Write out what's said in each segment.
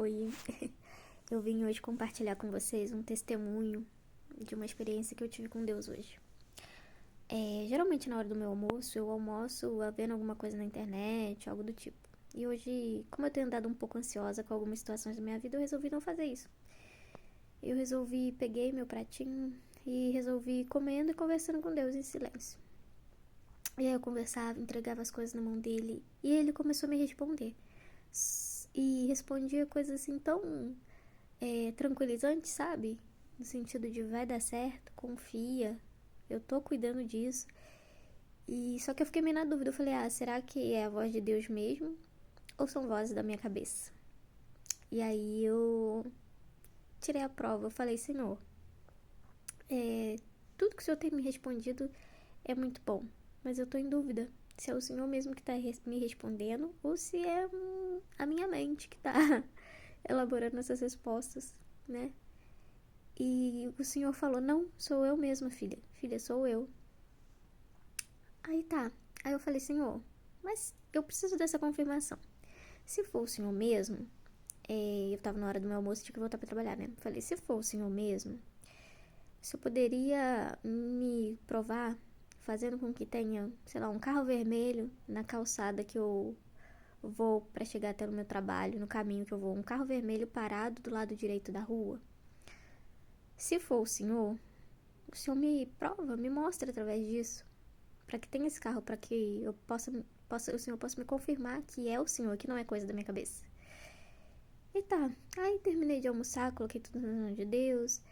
Oi, eu vim hoje compartilhar com vocês um testemunho de uma experiência que eu tive com Deus hoje. Geralmente na hora do meu almoço, eu almoço vendo alguma coisa na internet, algo do tipo. E hoje, como eu tenho andado um pouco ansiosa com algumas situações da minha vida, eu resolvi não fazer isso. Peguei meu pratinho e resolvi ir comendo e conversando com Deus em silêncio. E aí eu conversava, entregava as coisas na mão dele e ele começou a me responder. E respondia coisas assim tão tranquilizantes, sabe? No sentido de vai dar certo, confia, eu tô cuidando disso. E só que eu fiquei meio na dúvida, eu falei, será que é a voz de Deus mesmo? Ou são vozes da minha cabeça? E aí eu tirei a prova, eu falei, Senhor, tudo que o Senhor tem me respondido é muito bom, mas eu tô em dúvida se é o Senhor mesmo que tá me respondendo ou se é a minha mente que tá elaborando essas respostas, né? E o Senhor falou, não, sou eu mesma, filha. Filha, sou eu. Aí tá. Aí eu falei, Senhor, mas eu preciso dessa confirmação. Se for o Senhor mesmo, eu tava na hora do meu almoço e tinha que voltar pra trabalhar, né? Falei, se for o Senhor mesmo, o Senhor poderia me provar fazendo com que tenha, sei lá, um carro vermelho na calçada que eu vou pra chegar até o meu trabalho, no caminho que eu vou, um carro vermelho parado do lado direito da rua. Se for o Senhor me prova, me mostra através disso, para que tenha esse carro, para que eu o Senhor possa me confirmar que é o Senhor, que não é coisa da minha cabeça. E tá, aí terminei de almoçar, coloquei tudo nas mãos de Deus,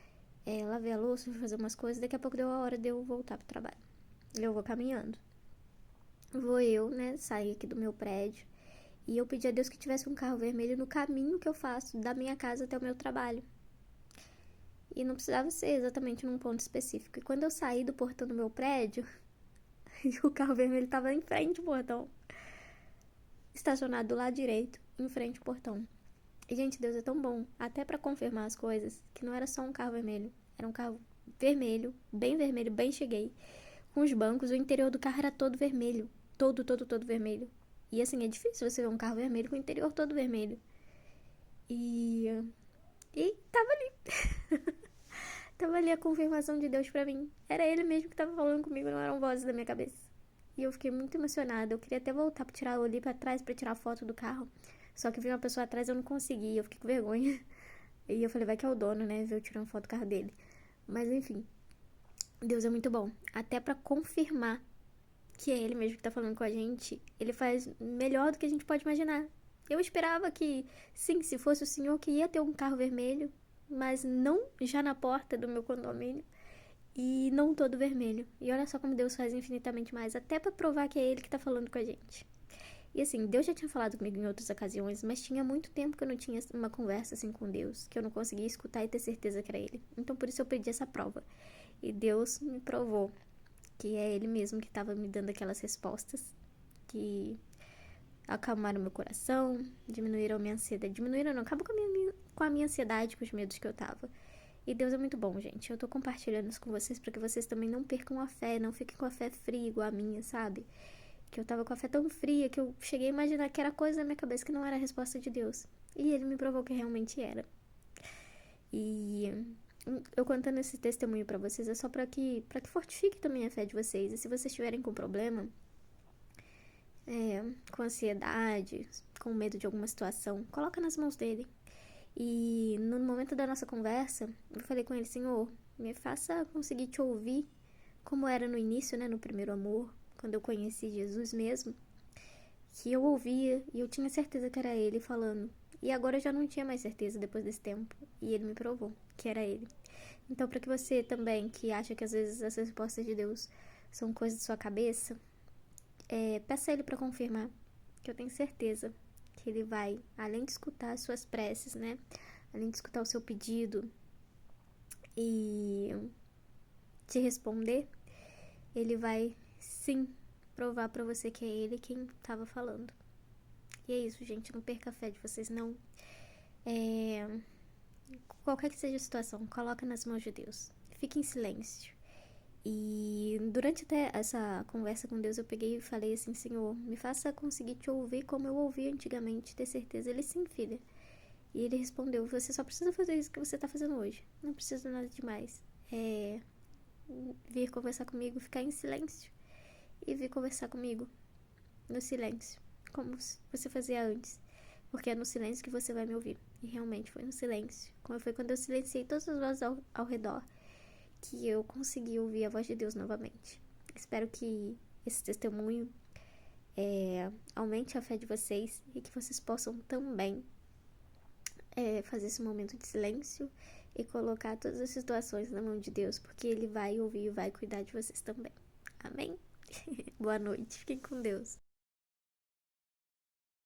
lavei a louça, fui fazer umas coisas, daqui a pouco deu a hora de eu voltar pro trabalho. Eu vou caminhando. Vou eu, né, sair aqui do meu prédio, e eu pedi a Deus que tivesse um carro vermelho no caminho que eu faço da minha casa até o meu trabalho. E não precisava ser exatamente num ponto específico. E quando eu saí do portão do meu prédio, o carro vermelho estava em frente ao portão. Estacionado do lado direito, em frente ao portão. E, gente, Deus é tão bom, até pra confirmar as coisas, que não era só um carro vermelho. Era um carro vermelho, bem cheguei. Com os bancos, o interior do carro era todo vermelho. Todo vermelho. E, assim, é difícil você ver um carro vermelho com o interior todo vermelho. E tava ali. Tava ali a confirmação de Deus pra mim. Era ele mesmo que tava falando comigo, não eram vozes da minha cabeça. E eu fiquei muito emocionada. Eu queria até voltar pra tirar, eu olhei pra trás pra tirar foto do carro. Só que vi uma pessoa atrás e eu não consegui. Eu fiquei com vergonha. E eu falei, vai que é o dono, né? Ver eu tirando foto do carro dele. Mas enfim. Deus é muito bom. Até pra confirmar que é ele mesmo que tá falando com a gente, ele faz melhor do que a gente pode imaginar. Eu esperava que, sim, se fosse o Senhor que ia ter um carro vermelho, mas não já na porta do meu condomínio e não todo vermelho. E olha só como Deus faz infinitamente mais, até pra provar que é ele que tá falando com a gente. E assim, Deus já tinha falado comigo em outras ocasiões, mas tinha muito tempo que eu não tinha uma conversa assim com Deus, que eu não conseguia escutar e ter certeza que era ele. Então por isso eu pedi essa prova. E Deus me provou que é ele mesmo que estava me dando aquelas respostas que acalmaram meu coração, diminuíram a minha ansiedade. Diminuíram não, acabou com a minha ansiedade, com os medos que eu tava. E Deus é muito bom, gente. Eu tô compartilhando isso com vocês para que vocês também não percam a fé, não fiquem com a fé fria igual a minha, sabe? Que eu tava com a fé tão fria que eu cheguei a imaginar que era coisa na minha cabeça que não era a resposta de Deus. E ele me provou que realmente era. E eu contando esse testemunho pra vocês é só pra que fortifique também a fé de vocês. E se vocês estiverem com problema, com ansiedade, com medo de alguma situação, coloca nas mãos dele. E no momento da nossa conversa, eu falei com ele, Senhor, me faça conseguir te ouvir como era no início, né, no primeiro amor, quando eu conheci Jesus mesmo, que eu ouvia e eu tinha certeza que era ele falando. E agora eu já não tinha mais certeza depois desse tempo. E ele me provou que era ele. Então, para que você também, que acha que às vezes as respostas de Deus são coisas de sua cabeça, peça a ele para confirmar, que eu tenho certeza que ele vai, além de escutar as suas preces, né? Além de escutar o seu pedido e te responder, ele vai sim provar pra você que é ele quem tava falando. E é isso, gente, não perca a fé de vocês, não. Qualquer que seja a situação, coloca nas mãos de Deus. Fique em silêncio. E durante até essa conversa com Deus, eu peguei e falei assim, Senhor, me faça conseguir te ouvir como eu ouvia antigamente, ter certeza. Ele, sim, filha. E ele respondeu: você só precisa fazer isso que você tá fazendo hoje. Não precisa nada demais. É vir conversar comigo, ficar em silêncio e vir conversar comigo no silêncio, como você fazia antes. Porque é no silêncio que você vai me ouvir. E realmente foi no silêncio. Como foi quando eu silenciei todas as vozes ao redor, que eu consegui ouvir a voz de Deus novamente. Espero que esse testemunho aumente a fé de vocês e que vocês possam também fazer esse momento de silêncio e colocar todas as situações na mão de Deus, porque Ele vai ouvir e vai cuidar de vocês também. Amém? Boa noite, fiquem com Deus.